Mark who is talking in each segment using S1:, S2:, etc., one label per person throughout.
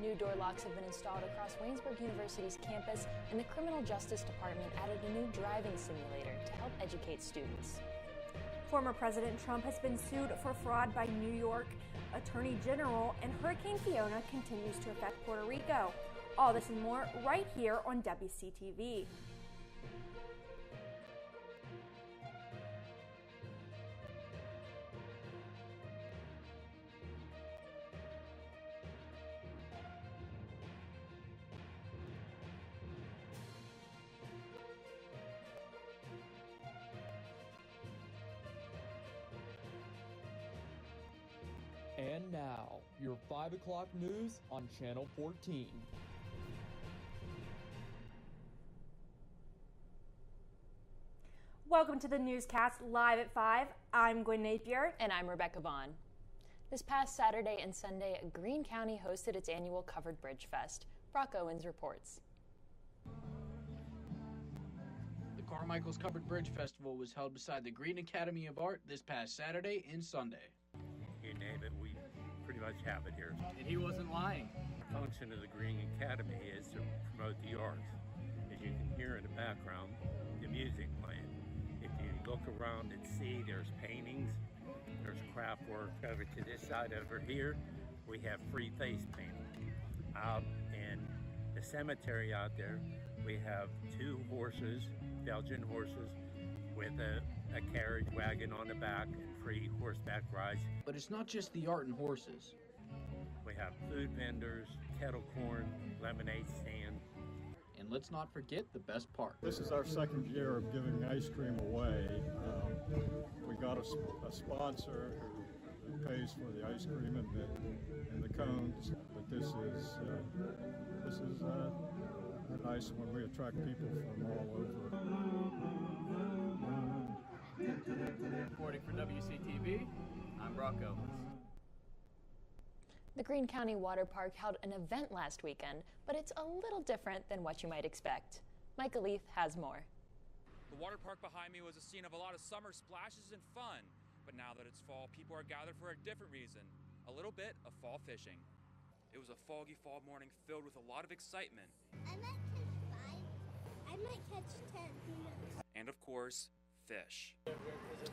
S1: New door locks have been installed across Waynesburg University's campus, and the Criminal Justice Department added a new driving simulator to help educate students.
S2: Former President Trump has been sued for fraud by New York Attorney General, and Hurricane Fiona continues to affect Puerto Rico. All this and more right here on WCTV.
S3: And now, your 5 o'clock news on Channel 14.
S2: Welcome to the newscast live at 5. I'm Gwen Napier.
S1: And I'm Rebecca Vaughn. This past Saturday and Sunday, Greene County hosted its annual Covered Bridge Fest. Brock Owens reports.
S4: The Carmichael's Covered Bridge Festival was held beside the Greene Academy of Art this past Saturday and Sunday.
S5: You name it, we pretty much have it here.
S4: And he wasn't lying.
S5: The function of the Greene Academy is to promote the arts. As you can hear in the background, the music playing. If you look around and see, there's paintings, there's craft work. Over to this side over here, we have free face painting. Out in the cemetery out there, we have 2 horses, Belgian horses, with a carriage wagon on the back and free horseback rides.
S4: But it's not just the art and horses.
S5: We have food vendors, kettle corn, lemonade stand.
S4: And let's not forget the best part.
S6: This is our second year of giving ice cream away. We got a sponsor who pays for the ice cream and the cones, but this is a nice one. We attract people from all over.
S4: Reporting for WCTV, I'm Brock Owens.
S1: The Greene County Water Park held an event last weekend, but it's a little different than what you might expect. Micah Leith has more.
S7: The water park behind me was a scene of a lot of summer splashes and fun, but now that it's fall, people are gathered for a different reason, a little bit of fall fishing. It was a foggy fall morning filled with a lot of excitement.
S8: I might catch 5. I might catch 10. Who knows?
S7: And of course, fish.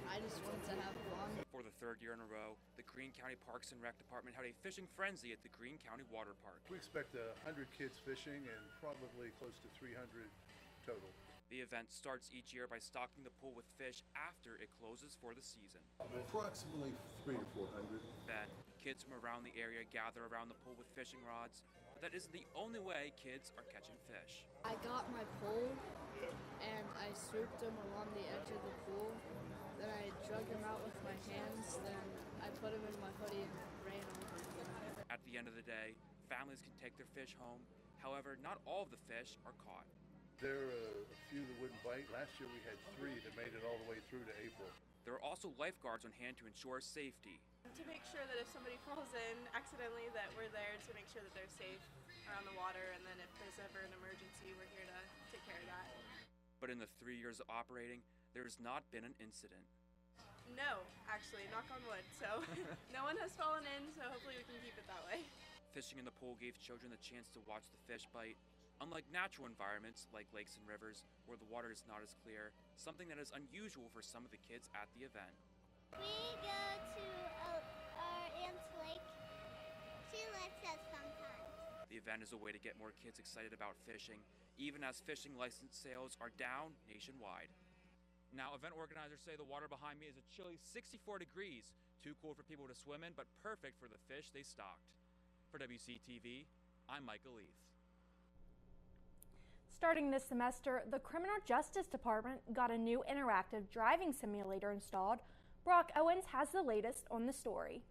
S9: I just wanted to have fun.
S7: For the 3rd year in a row, the Greene County Parks and Rec Department had a fishing frenzy at the Greene County Water Park.
S10: We expect 100 kids fishing and probably close to 300 total.
S7: The event starts each year by stocking the pool with fish after it closes for the season.
S10: Approximately 300 to 400.
S7: Then, kids from around the area gather around the pool with fishing rods. But that isn't the only way kids are catching fish.
S9: I got my pole and I swooped them along the edge of the pool. Then I drug them out with my hands. Then I put them in my hoodie and ran over them.
S7: At the end of the day, families can take their fish home. However, not all of the fish are caught.
S10: There are a few that wouldn't bite. Last year we had 3 that made it all the way through to April.
S7: There are also lifeguards on hand to ensure safety.
S11: To make sure that if somebody falls in accidentally, that we're there to make sure that they're safe around the water, and then if there's ever an emergency, we're here to take care of that.
S7: But in the 3 years of operating, there's not been an incident.
S11: No, actually, knock on wood. So no one has fallen in, so hopefully we can keep it that way.
S7: Fishing in the pool gave children the chance to watch the fish bite. Unlike natural environments like lakes and rivers, where the water is not as clear, something that is unusual for some of the kids at the event.
S8: We go to our aunt's lake. She lets us sometimes.
S7: The event is a way to get more kids excited about fishing, even as fishing license sales are down nationwide. Now, event organizers say the water behind me is a chilly 64 degrees, too cool for people to swim in, but perfect for the fish they stocked. For WCTV, I'm Micah Leith.
S2: Starting this semester, the Criminal Justice Department got a new interactive driving simulator installed. Brock Owens has the latest on the story.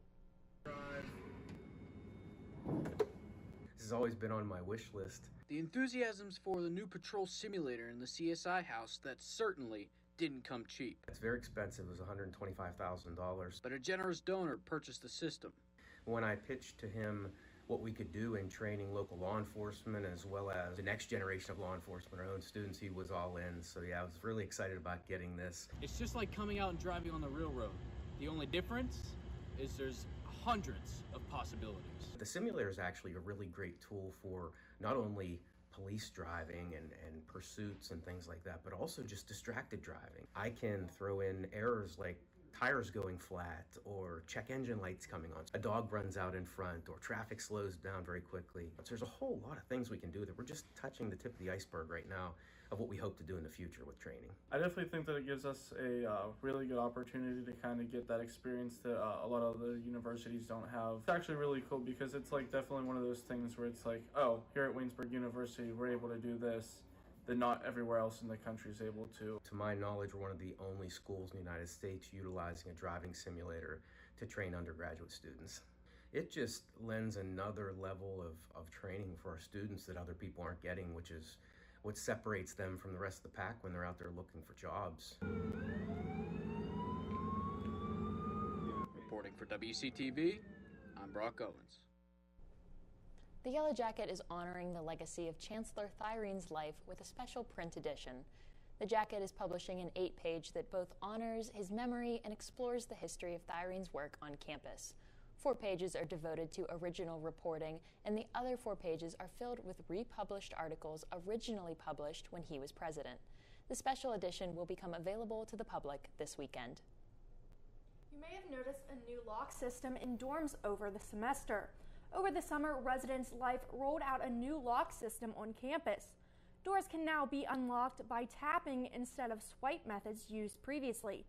S12: This has always been on my wish list.
S4: The enthusiasms for the new patrol simulator in the CSI house that certainly didn't come cheap.
S12: It's very expensive. It was $125,000.
S4: But a generous donor purchased the system.
S12: When I pitched to him what we could do in training local law enforcement as well as the next generation of law enforcement, our own students, he was all in. So yeah, I was really excited about getting this.
S4: It's just like coming out and driving on the real road. The only difference is there's hundreds of possibilities.
S12: The simulator is actually a really great tool for not only police driving and pursuits and things like that, but also just distracted driving. I can throw in errors like tires going flat or check engine lights coming on, a dog runs out in front, or traffic slows down very quickly. So there's a whole lot of things we can do that we're just touching the tip of the iceberg right now of what we hope to do in the future with training.
S13: I definitely think that it gives us a really good opportunity to kind of get that experience that a lot of the universities don't have. It's actually really cool because it's like definitely one of those things where it's like, oh, here at Waynesburg University, we're able to do this that not everywhere else in the country is able to.
S12: To my knowledge, we're one of the only schools in the United States utilizing a driving simulator to train undergraduate students. It just lends another level of training for our students that other people aren't getting, which is what separates them from the rest of the pack when they're out there looking for jobs.
S4: Reporting for WCTV, I'm Brock Owens.
S1: The Yellow Jacket is honoring the legacy of Chancellor Thyrene's life with a special print edition. The jacket is publishing an 8-page that both honors his memory and explores the history of Thyrene's work on campus. 4 pages are devoted to original reporting, and the other 4 pages are filled with republished articles originally published when he was president. The special edition will become available to the public this weekend.
S2: You may have noticed a new lock system in dorms over the semester. Over the summer, Residence Life rolled out a new lock system on campus. Doors can now be unlocked by tapping instead of swipe methods used previously.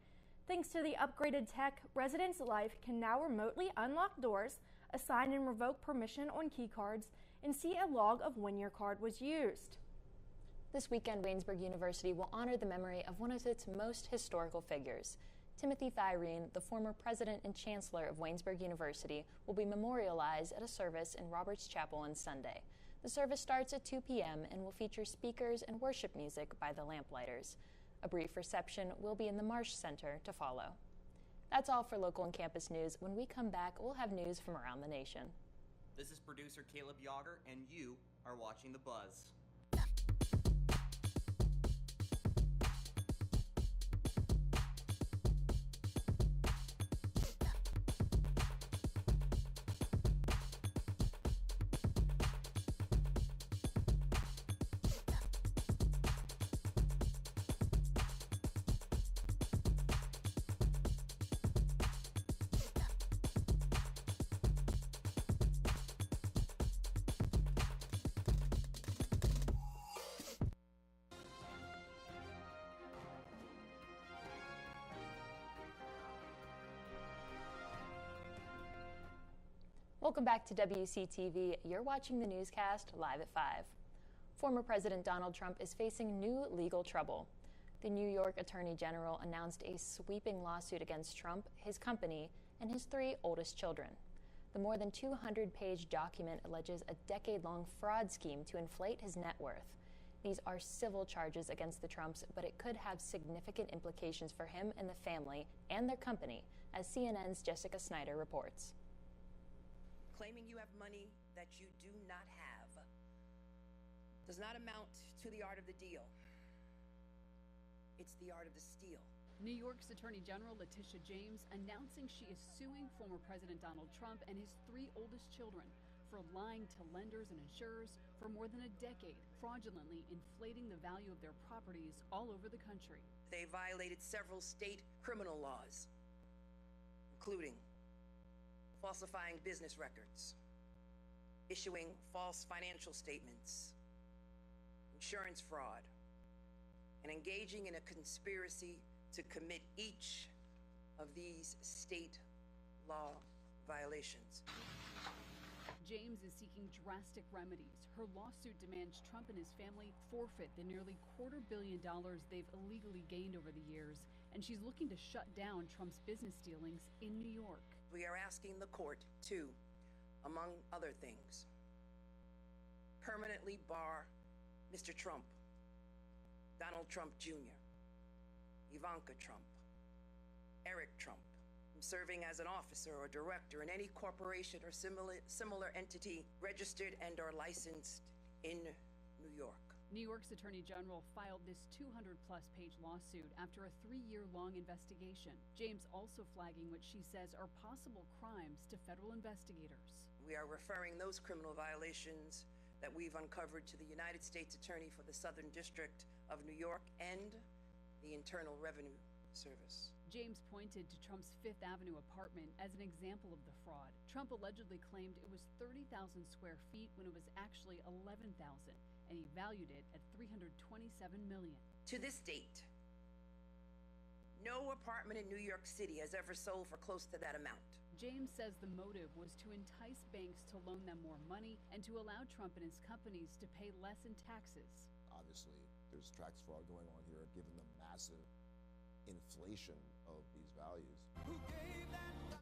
S2: Thanks to the upgraded tech, Residence Life can now remotely unlock doors, assign and revoke permission on key cards, and see a log of when your card was used.
S1: This weekend, Waynesburg University will honor the memory of one of its most historical figures. Timothy Thyrene, the former president and chancellor of Waynesburg University, will be memorialized at a service in Roberts Chapel on Sunday. The service starts at 2 p.m. and will feature speakers and worship music by the Lamplighters. A brief reception will be in the Marsh Center to follow. That's all for local and campus news. When we come back, we'll have news from around the nation.
S14: This is producer Caleb Yager, and you are watching The Buzz.
S1: Welcome back to WCTV. You're watching the newscast live at 5. Former President Donald Trump is facing new legal trouble. The New York Attorney General announced a sweeping lawsuit against Trump, his company, and his 3 oldest children. The more than 200-page document alleges a decade-long fraud scheme to inflate his net worth. These are civil charges against the Trumps, but it could have significant implications for him and the family and their company, as CNN's Jessica Snyder reports.
S15: Claiming you have money that you do not have does not amount to the art of the deal. It's the art of the steal.
S16: New York's Attorney General Letitia James announcing she is suing former President Donald Trump and his 3 oldest children for lying to lenders and insurers for more than a decade, fraudulently inflating the value of their properties all over the country.
S15: They violated several state criminal laws, including falsifying business records, issuing false financial statements, insurance fraud, and engaging in a conspiracy to commit each of these state law violations.
S16: James is seeking drastic remedies. Her lawsuit demands Trump and his family forfeit the nearly $250 million they've illegally gained over the years, and she's looking to shut down Trump's business dealings in New York.
S15: We are asking the court to, among other things, permanently bar Mr. Trump, Donald Trump Jr., Ivanka Trump, Eric Trump, from serving as an officer or director in any corporation or similar entity registered and or licensed in New York.
S16: New York's Attorney General filed this 200-plus page lawsuit after a 3-year-long investigation. James also flagging what she says are possible crimes to federal investigators.
S15: We are referring those criminal violations that we've uncovered to the United States Attorney for the Southern District of New York and the Internal Revenue Service.
S16: James pointed to Trump's Fifth Avenue apartment as an example of the fraud. Trump allegedly claimed it was 30,000 square feet when it was actually 11,000, and he valued it at $327 million.
S15: To this date, no apartment in New York City has ever sold for close to that amount.
S16: James says the motive was to entice banks to loan them more money and to allow Trump and his companies to pay less in taxes.
S17: Obviously, there's tax fraud going on here, given the massive inflation of these values.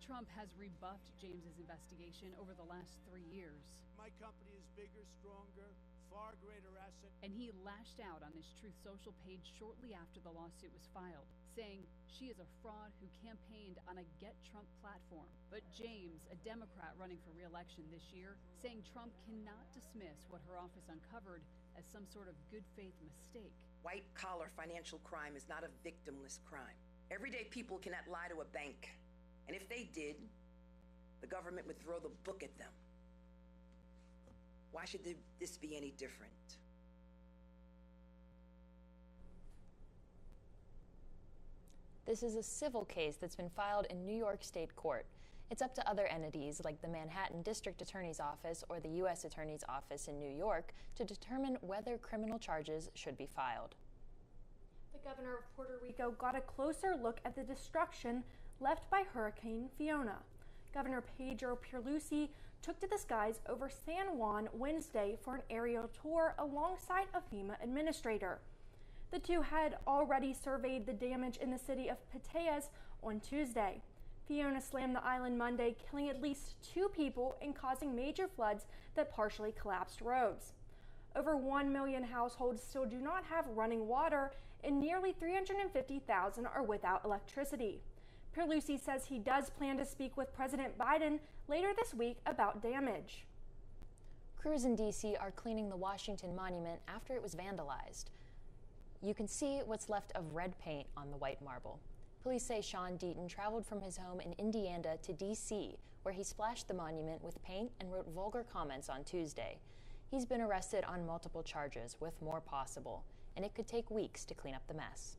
S16: Trump has rebuffed James's investigation over the last 3 years.
S18: My company is bigger, stronger, far greater asset.
S16: And he lashed out on his Truth Social page shortly after the lawsuit was filed, saying she is a fraud who campaigned on a Get Trump platform. But James, a Democrat running for re-election this year, saying Trump cannot dismiss what her office uncovered as some sort of good faith mistake.
S15: White-collar financial crime is not a victimless crime. Everyday people cannot lie to a bank. And if they did, the government would throw the book at them. Why should this be any different?
S1: This is a civil case that's been filed in New York State Court. It's up to other entities like the Manhattan District Attorney's Office or the U.S. Attorney's Office in New York to determine whether criminal charges should be filed.
S2: The governor of Puerto Rico got a closer look at the destruction left by Hurricane Fiona. Governor Pedro Pierluisi took to the skies over San Juan Wednesday for an aerial tour alongside a FEMA administrator. The two had already surveyed the damage in the city of Pateas on Tuesday. Fiona slammed the island Monday, killing at least 2 people and causing major floods that partially collapsed roads. Over 1 million households still do not have running water, and nearly 350,000 are without electricity. Pierluisi says he does plan to speak with President Biden later this week about damage.
S1: Crews in D.C. are cleaning the Washington Monument after it was vandalized. You can see what's left of red paint on the white marble. Police say Sean Deaton traveled from his home in Indiana to D.C., where he splashed the monument with paint and wrote vulgar comments on Tuesday. He's been arrested on multiple charges, with more possible, and it could take weeks to clean up the mess.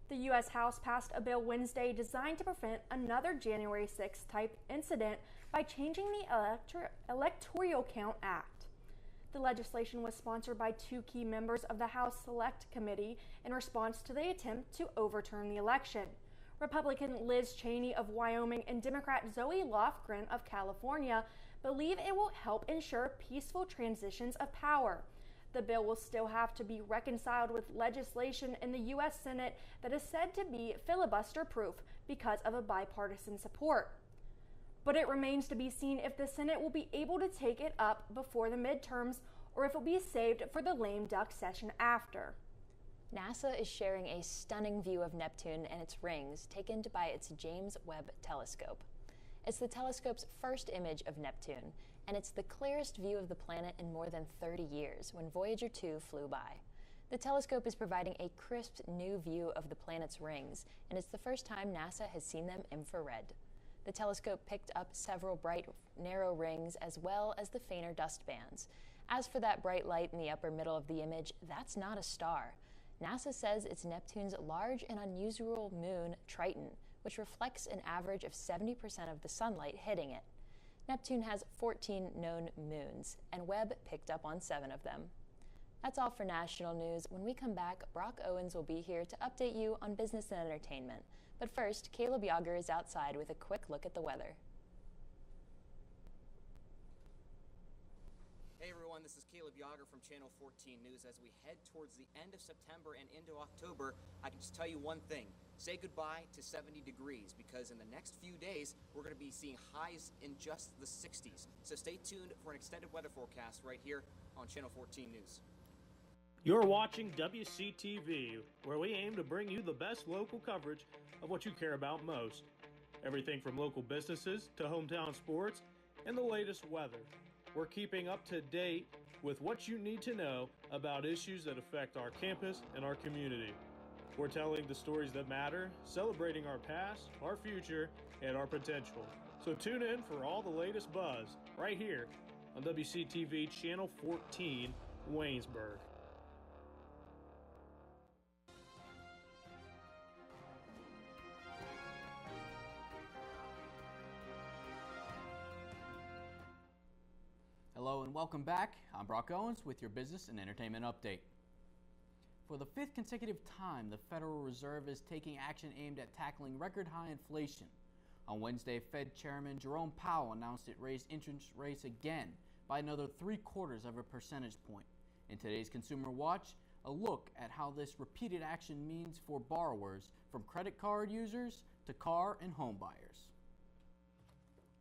S2: The U.S. House passed a bill Wednesday designed to prevent another January 6th type incident by changing the Electoral Count Act. The legislation was sponsored by 2 key members of the House Select Committee in response to the attempt to overturn the election. Republican Liz Cheney of Wyoming and Democrat Zoe Lofgren of California believe it will help ensure peaceful transitions of power. The bill will still have to be reconciled with legislation in the U.S. Senate that is said to be filibuster-proof because of a bipartisan support. But it remains to be seen if the Senate will be able to take it up before the midterms or if it will be saved for the lame duck session after.
S1: NASA is sharing a stunning view of Neptune and its rings taken by its James Webb Telescope. It's the telescope's first image of Neptune, and it's the clearest view of the planet in more than 30 years when Voyager 2 flew by. The telescope is providing a crisp new view of the planet's rings, and it's the first time NASA has seen them infrared. The telescope picked up several bright, narrow rings as well as the fainter dust bands. As for that bright light in the upper middle of the image, that's not a star. NASA says it's Neptune's large and unusual moon, Triton, which reflects an average of 70% of the sunlight hitting it. Neptune has 14 known moons, and Webb picked up on 7 of them. That's all for national news. When we come back, Brock Owens will be here to update you on business and entertainment. But first, Caleb Yager is outside with a quick look at the weather.
S14: Hey everyone, this is Caleb Yager from Channel 14 News. As we head towards the end of September and into October, I can just tell you one thing. Say goodbye to 70 degrees because in the next few days, we're going to be seeing highs in just the 60s. So stay tuned for an extended weather forecast right here on Channel 14 News.
S19: You're watching WCTV, where we aim to bring you the best local coverage of what you care about most. Everything from local businesses to hometown sports and the latest weather. We're keeping up to date with what you need to know about issues that affect our campus and our community. We're telling the stories that matter, celebrating our past, our future, and our potential. So tune in for all the latest buzz right here on WCTV Channel 14, Waynesburg.
S20: Hello and welcome back. I'm Brock Owens with your business and entertainment update. For the fifth consecutive time, the Federal Reserve is taking action aimed at tackling record high inflation. On Wednesday, Fed Chairman Jerome Powell announced it raised interest rates again by another 0.75 of a percentage point. In today's Consumer Watch, a look at how this repeated action means for borrowers, from credit card users to car and home buyers.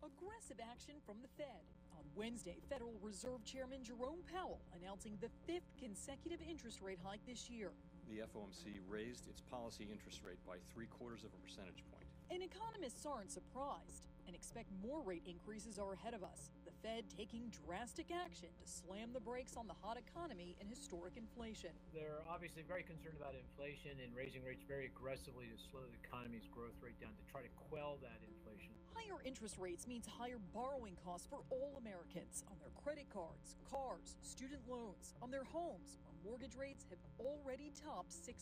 S21: Aggressive action from the Fed. On Wednesday, Federal Reserve Chairman Jerome Powell announcing the fifth consecutive interest rate hike this year.
S22: The FOMC raised its policy interest rate by 0.75 of a percentage point.
S21: And economists aren't surprised and expect more rate increases are ahead of us. The Fed taking drastic action to slam the brakes on the hot economy and historic inflation.
S23: They're obviously very concerned about inflation and raising rates very aggressively to slow the economy's growth rate down to try to quell that inflation.
S21: Higher interest rates means higher borrowing costs for all Americans on their credit cards, cars, student loans, on their homes, where mortgage rates have already topped 6%,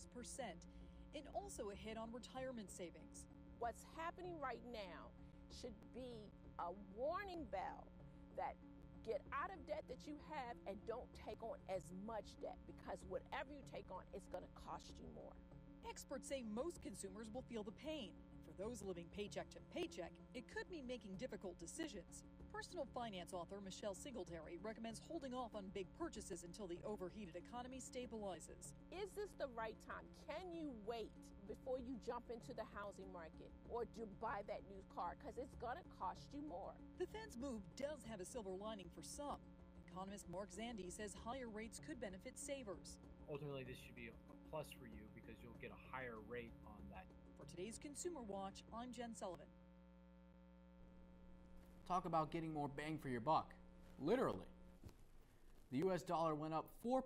S21: and also a hit on retirement savings.
S24: What's happening right now should be a warning bell that get out of debt that you have and don't take on as much debt, because whatever you take on, it's going to cost you more.
S21: Experts say most consumers will feel the pain. For those living paycheck to paycheck, it could mean making difficult decisions. Personal finance author Michelle Singletary recommends holding off on big purchases until the overheated economy stabilizes.
S24: Is this the right time? Can you wait before you jump into the housing market or to buy that new car? Because it's going to cost you more.
S21: The Fed's move does have a silver lining for some. Economist Mark Zandi says higher rates could benefit savers.
S23: Ultimately, this should be a plus for you because you'll get a higher rate on that.
S21: For today's Consumer Watch, I'm Jen Sullivan.
S20: Talk about getting more bang for your buck. Literally. The U.S. dollar went up 4%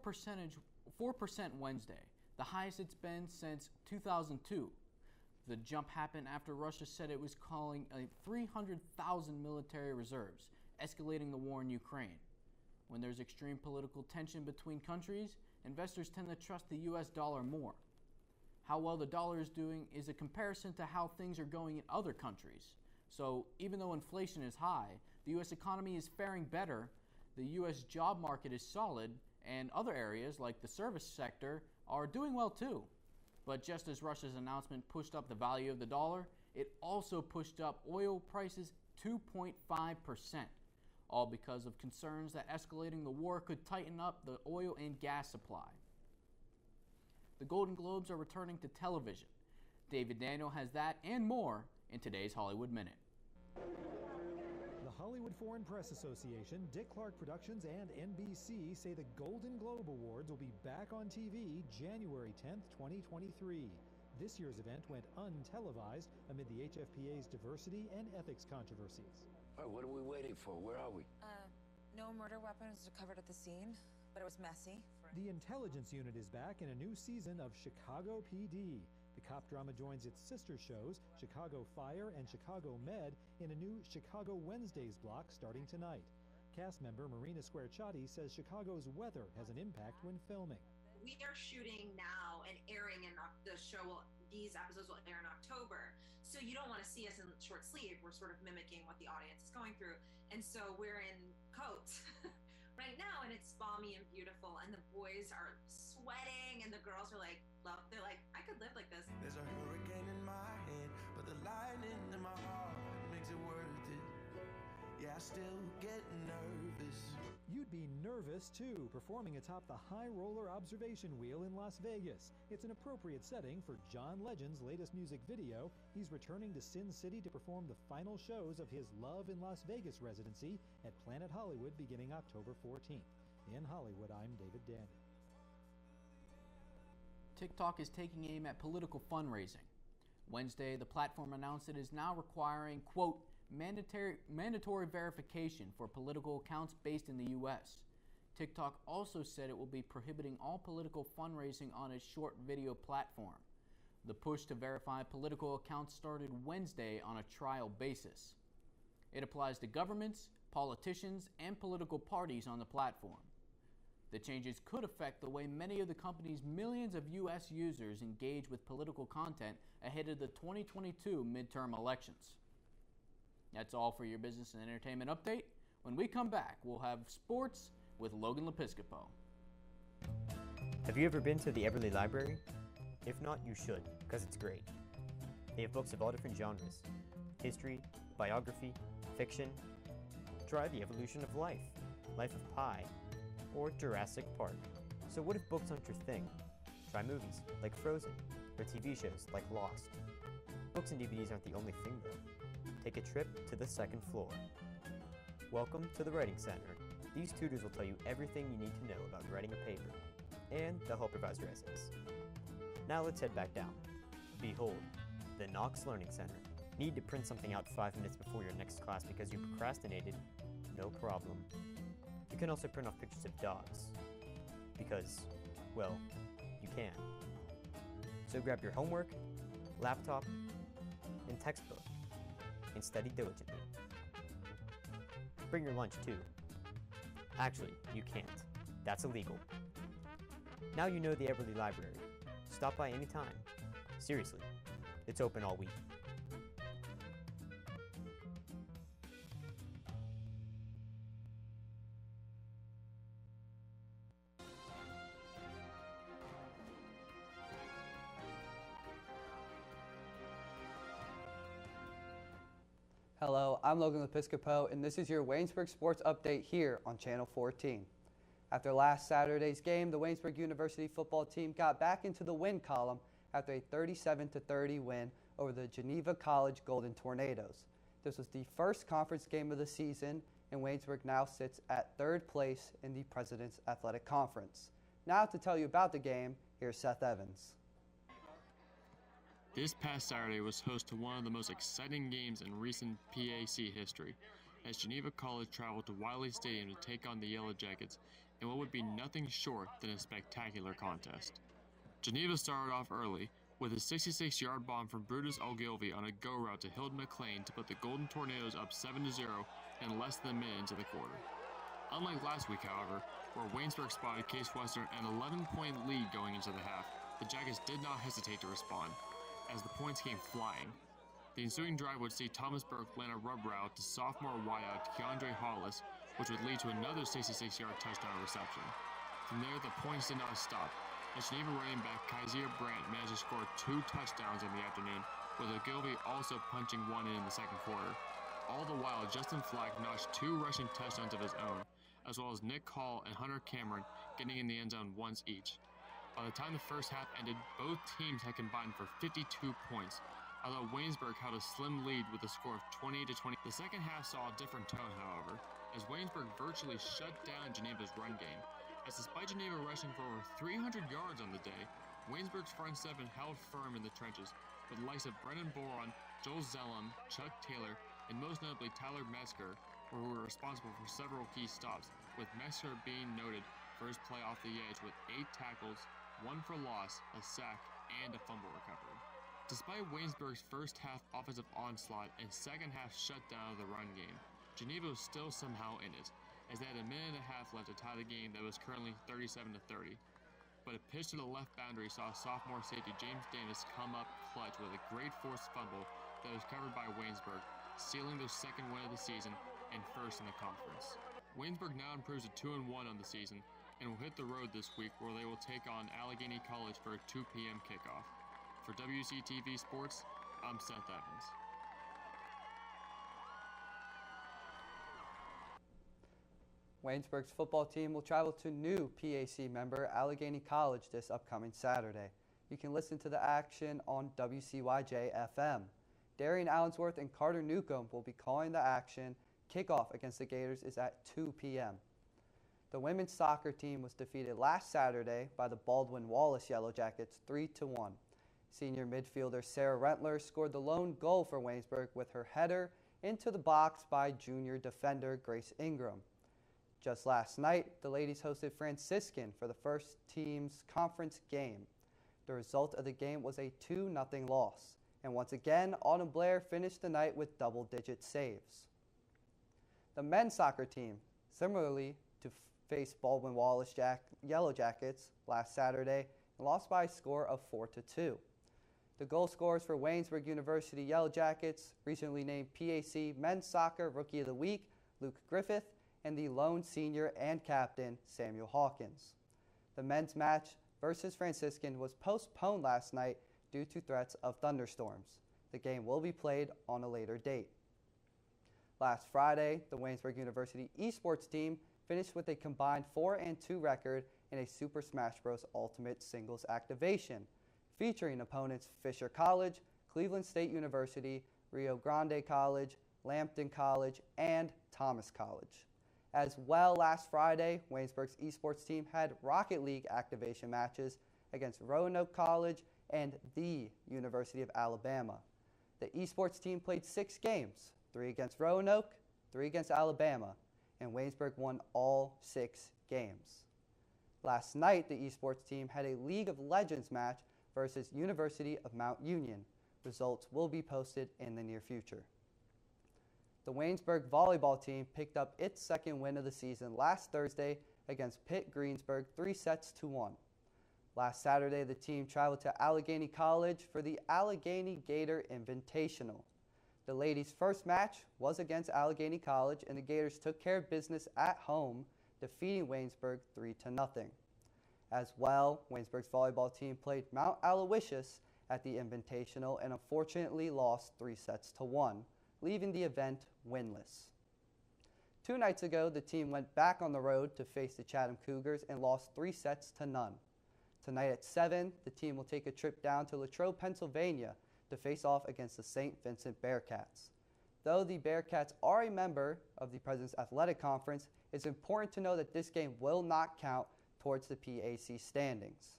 S20: Wednesday, the highest it's been since 2002. The jump happened after Russia said it was calling a 300,000 military reserves, escalating the war in Ukraine. When there's extreme political tension between countries, investors tend to trust the U.S. dollar more. How well the dollar is doing is a comparison to how things are going in other countries. So even though inflation is high, the U.S. economy is faring better, the U.S. job market is solid, and other areas like the service sector are doing well too. But just as Russia's announcement pushed up the value of the dollar, it also pushed up oil prices 2.5%, all because of concerns that escalating the war could tighten up the oil and gas supply. The Golden Globes are returning to television. David Daniel has that and more in today's Hollywood Minute.
S25: The Hollywood Foreign Press Association, Dick Clark Productions, and NBC say the Golden Globe Awards will be back on TV January 10th, 2023. This year's event went untelevised amid the HFPA's diversity and ethics controversies.
S26: All right, what are we waiting for? Where are we?
S27: No murder weapons recovered at the scene, but it was messy.
S25: The intelligence unit is back in a new season of Chicago PD. The cop drama joins its sister shows, Chicago Fire and Chicago Med, in a new Chicago Wednesdays block starting tonight. Cast member Marina Squarciati says Chicago's weather has an impact when filming.
S28: We are shooting now and airing in the show. These episodes will air in October. So you don't want to see us in short sleeve. We're sort of mimicking what the audience is going through. And so we're in coats right now, and it's balmy and beautiful. And the boys are sweating, and the girls are like, they're like, I could live like this.
S29: There's a hurricane in my head, but the lightning in my heart makes it worth it. Yeah, I still get nervous.
S25: You'd be nervous too, performing atop the High Roller Observation Wheel in Las Vegas. It's an appropriate setting for John Legend's latest music video. He's returning to Sin City to perform the final shows of his Love in Las Vegas residency at Planet Hollywood beginning October 14th. In Hollywood, I'm David Daniel.
S20: TikTok is taking aim at political fundraising. Wednesday, the platform announced it is now requiring, quote, mandatory verification for political accounts based in the U.S. TikTok also said it will be prohibiting all political fundraising on its short video platform. The push to verify political accounts started Wednesday on a trial basis. It applies to governments, politicians, and political parties on the platform. The changes could affect the way many of the company's millions of U.S. users engage with political content ahead of the 2022 midterm elections. That's all for your business and entertainment update. When we come back, we'll have sports with Logan Lepiscopo.
S3: Have you ever been to the Everly Library? If not, you should, because it's great. They have books of all different genres: history, biography, fiction. Try The Evolution of Life, Life of Pi, or Jurassic Park. So what if books aren't your thing? Try movies like Frozen, or TV shows like Lost. Books and DVDs aren't the only thing though. Take a trip to the second floor. Welcome to the Writing Center. These tutors will tell you everything you need to know about writing a paper, and they'll help revise your essays. Now let's head back down. Behold, the Knox Learning Center. Need to print something out 5 minutes before your next class because you procrastinated? No problem. You can also print off pictures of dogs. Because, well, you can. So grab your homework, laptop, and textbook, and study diligently. Bring your lunch too. Actually, you can't. That's illegal. Now you know the Everly Library. Stop by anytime. Seriously, it's open all week.
S5: Hello, I'm Logan Lepiscopo, and this is your Waynesburg Sports Update here on Channel 14. After last Saturday's game, the Waynesburg University football team got back into the win column after a 37-30 win over the Geneva College Golden Tornadoes. This was the first conference game of the season, and Waynesburg now sits at third place in the President's Athletic Conference. Now to tell you about the game, here's Seth Evans.
S6: This past Saturday was host to one of the most exciting games in recent PAC history, as Geneva College traveled to Wiley Stadium to take on the Yellow Jackets in what would be nothing short than a spectacular contest. Geneva started off early with a 66-yard bomb from Brutus Ogilvy on a go route to Hilton McLean to put the Golden Tornadoes up 7-0 in less than a minute into the quarter. Unlike last week, however, where Waynesburg spotted Case Western an 11-point lead going into the half, the Jackets did not hesitate to respond, as the points came flying. The ensuing drive would see Thomas Burke land a rub route to sophomore wideout Keandre Hollis, which would lead to another 66-yard touchdown reception. From there, the points did not stop, as Geneva running back Kaiser Brandt managed to score 2 touchdowns in the afternoon, with Ogilvy also punching one in the second quarter. All the while, Justin Flack notched 2 rushing touchdowns of his own, as well as Nick Hall and Hunter Cameron getting in the end zone once each. By the time the first half ended, both teams had combined for 52 points, although Waynesburg held a slim lead with a score of 20-20. The second half saw a different tone, however, as Waynesburg virtually shut down Geneva's run game, as despite Geneva rushing for over 300 yards on the day, Waynesburg's front seven held firm in the trenches, with the likes of Brennan Boron, Joel Zellum, Chuck Taylor, and most notably Tyler Metzger, who were responsible for several key stops, with Metzger being noted for his play off the edge with 8 tackles, 1 for loss, a sack, and a fumble recovery. Despite Waynesburg's first half offensive onslaught and second half shutdown of the run game, Geneva was still somehow in it, as they had a minute and a half left to tie the game that was currently 37-30. But a pitch to the left boundary saw sophomore safety James Davis come up clutch with a great forced fumble that was covered by Waynesburg, sealing their second win of the season and first in the conference. Waynesburg now improves to 2-1 on the season, and will hit the road this week where they will take on Allegheny College for a 2 p.m. kickoff. For WCTV Sports, I'm Seth Evans.
S5: Waynesburg's football team will travel to new PAC member Allegheny College this upcoming Saturday. You can listen to the action on WCYJ-FM. Darian Allensworth and Carter Newcomb will be calling the action. Kickoff against the Gators is at 2 p.m. The women's soccer team was defeated last Saturday by the Baldwin-Wallace Yellow Jackets 3-1. Senior midfielder Sarah Rentler scored the lone goal for Waynesburg with her header into the box by junior defender Grace Ingram. Just last night, the ladies hosted Franciscan for the first team's conference game. The result of the game was a 2-0 loss, and once again, Autumn Blair finished the night with double-digit saves. The men's soccer team, similarly to face Baldwin Wallace Yellow Jackets last Saturday, lost by a score of 4-2. The goal scorers for Waynesburg University Yellow Jackets, recently named PAC Men's Soccer Rookie of the Week, Luke Griffith, and the lone senior and captain, Samuel Hawkins. The men's match versus Franciscan was postponed last night due to threats of thunderstorms. The game will be played on a later date. Last Friday, the Waynesburg University esports team finished with a combined 4-2 record in a Super Smash Bros. Ultimate Singles activation, featuring opponents Fisher College, Cleveland State University, Rio Grande College, Lambton College, and Thomas College. As well, last Friday, Waynesburg's esports team had Rocket League activation matches against Roanoke College and the University of Alabama. The esports team played 6 games, 3 against Roanoke, 3 against Alabama, and Waynesburg won all 6 games. Last night, the esports team had a League of Legends match versus University of Mount Union. Results will be posted in the near future. The Waynesburg volleyball team picked up its second win of the season last Thursday against Pitt Greensburg 3-1. Last Saturday, the team traveled to Allegheny College for the Allegheny Gator Invitational. The ladies' first match was against Allegheny College, and the Gators took care of business at home, defeating Waynesburg 3-0. As well, Waynesburg's volleyball team played Mount Aloysius at the Invitational and unfortunately lost 3-1, leaving the event winless. 2 nights ago, the team went back on the road to face the Chatham Cougars and lost 3-0. Tonight at 7, the team will take a trip down to Latrobe, Pennsylvania to face off against the St. Vincent Bearcats. Though the Bearcats are a member of the President's Athletic Conference, it's important to know that this game will not count towards the PAC standings.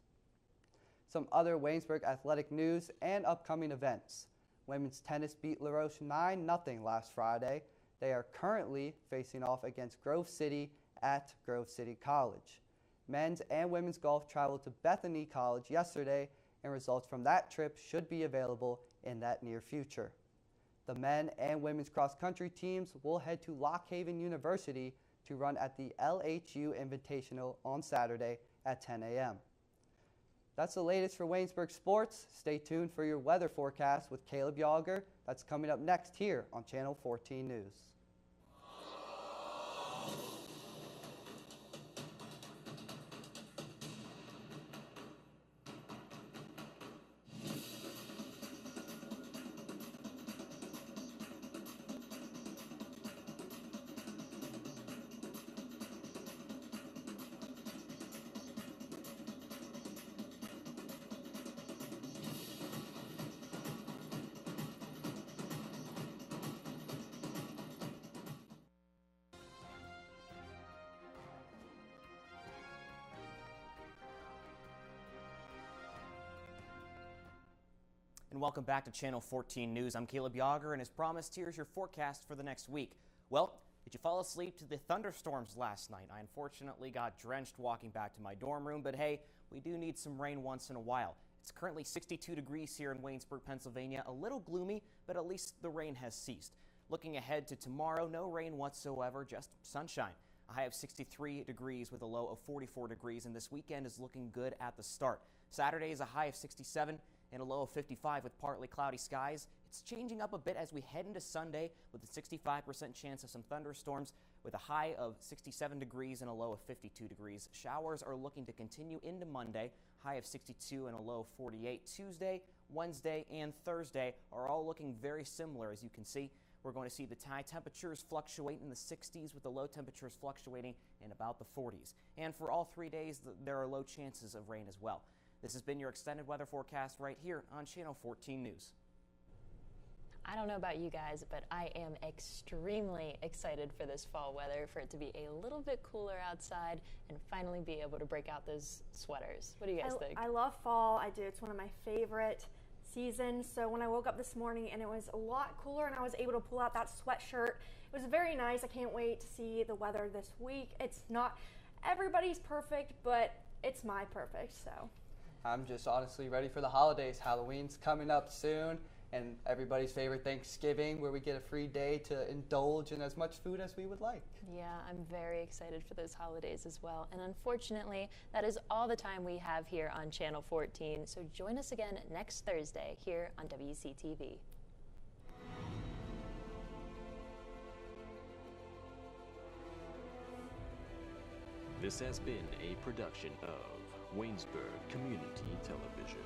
S5: Some other Waynesburg athletic news and upcoming events. Women's tennis beat La Roche 9-0 last Friday. They are currently facing off against Grove City at Grove City College. Men's and women's golf traveled to Bethany College yesterday, and results from that trip should be available in that near future. The men and women's cross-country teams will head to Lock Haven University to run at the LHU Invitational on Saturday at 10 a.m. That's the latest for Waynesburg sports. Stay tuned for your weather forecast with Caleb Yager. That's coming up next here on Channel 14 News.
S4: And welcome back to Channel 14 News. I'm Caleb Yager, and as promised, here's your forecast for the next week. Well, did you fall asleep to the thunderstorms last night? I unfortunately got drenched walking back to my dorm room, but hey, we do need some rain once in a while. It's currently 62 degrees here in Waynesburg, Pennsylvania. A little gloomy, but at least the rain has ceased. Looking ahead to tomorrow, no rain whatsoever, just sunshine. A high of 63 degrees with a low of 44 degrees, and this weekend is looking good at the start. Saturday is a high of 67 and a low of 55 with partly cloudy skies. It's changing up a bit as we head into Sunday with a 65% chance of some thunderstorms with a high of 67 degrees and a low of 52 degrees. Showers are looking to continue into Monday, high of 62 and a low of 48. Tuesday, Wednesday, and Thursday are all looking very similar, as you can see. We're going to see the high temperatures fluctuate in the 60s with the low temperatures fluctuating in about the 40s. And for all 3 days, there are low chances of rain as well. This has been your extended weather forecast right here on Channel 14 News.
S1: I don't know about you guys, but I am extremely excited for this fall weather, for it to be a little bit cooler outside and finally be able to break out those sweaters. What do you guys think?
S2: I love fall. I do. It's one of my favorite season. So when I woke up this morning and it was a lot cooler and I was able to pull out that sweatshirt, it was very nice. I can't wait to see the weather this week. It's not everybody's perfect, but it's my perfect, so.
S5: I'm just honestly ready for the holidays. Halloween's coming up soon, and everybody's favorite Thanksgiving, where we get a free day to indulge in as much food as we would like.
S1: Yeah, I'm very excited for those holidays as well. And unfortunately, that is all the time we have here on Channel 14. So join us again next Thursday here on WCTV.
S7: This has been a production of Waynesburg Community Television.